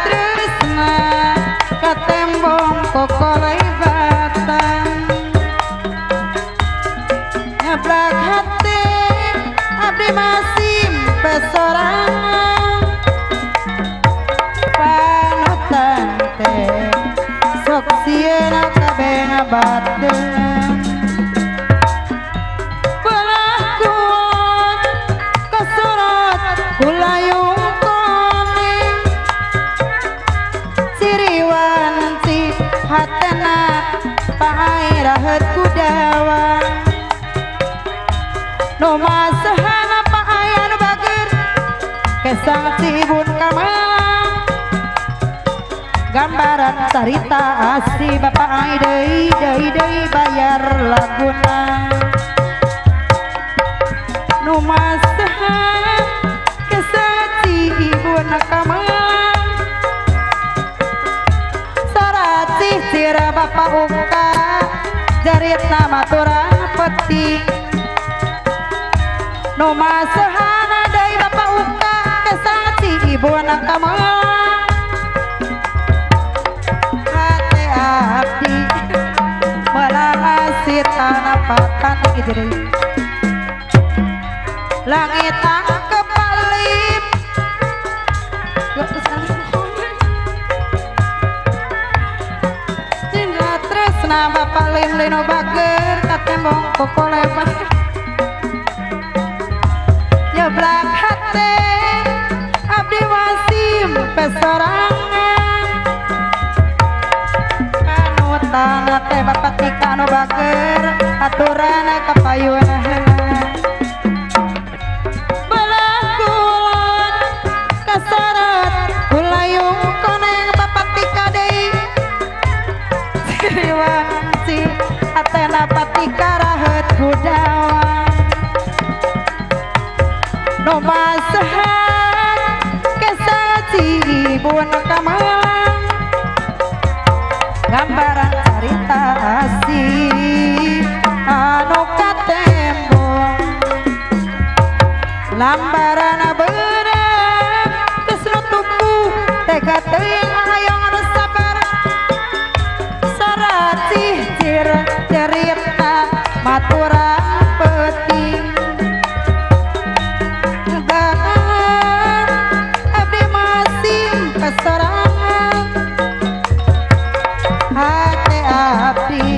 tresna katembong kokolai batang nyablak hati abdi masih pesorangan panutan teh sok sieuna kabeh ngabateun pelakuan kasorot kulayung koneng siriwan si hatena pairahet kudawang no masahana paayan bager kesang cibun kamalang gambaran cerita asli bapak ai deui bayar laguna nu masahan kesang cibun kamalang saracih cira bapak uka jarit nama turang peting no masahana deui bapak uka kesang cibun kamalang hati abdi melahasi tanah patan gitu langit angke palip tinggal tresna bapak lim lino bager katembong kokolebat nyeblak hati abdi wasim pesorangan panutan teh bapak tika no bager aturan kapayuna belakulan kasarat kulayung koneng bapak tika deui siriwan si atena patika rahet kudawang no masahan kesaji cibun kamalang gambaran cerita asli anu katembong lambaran beunang geus nu tubuh tega teuing hayong anu sabar saracih cerita maturang peuting abdi masih pesorangan hati abdi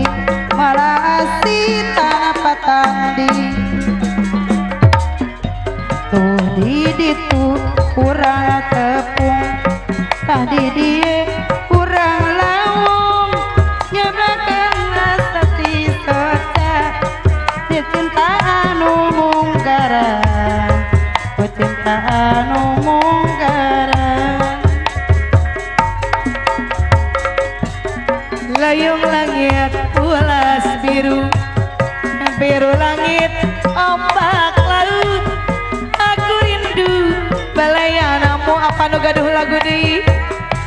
melahasi tanah patanding tuh di ditu kurang tepung tadi dia kurang lawung nyebrakan asati soca cinta anu munggaran cinta anu munggaran layung langit ulas biru biru langit ombak laut aku rindu balayanamu apa nu gaduh lagu deui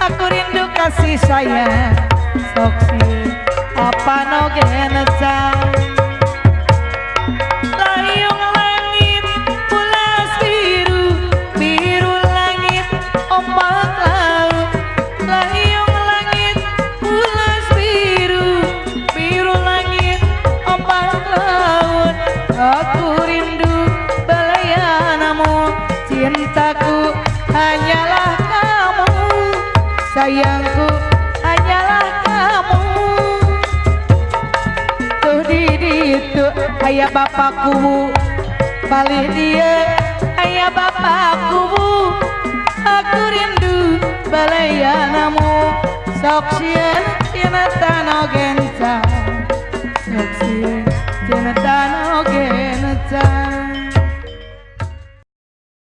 aku rindu kasih sayang sok apa nu genecang layung langit ulas biru biru langit ombak laut layung langit ulas biru biru langit ombak laut aku rindu balayanamu cintaku hanyalah kamu sayangku hanyalah kamu tuh di itu ayah bapakku balik dia ayah bapakku aku rindu balayanamu sok sieun tina tano gencang sok sieun tina tano gencang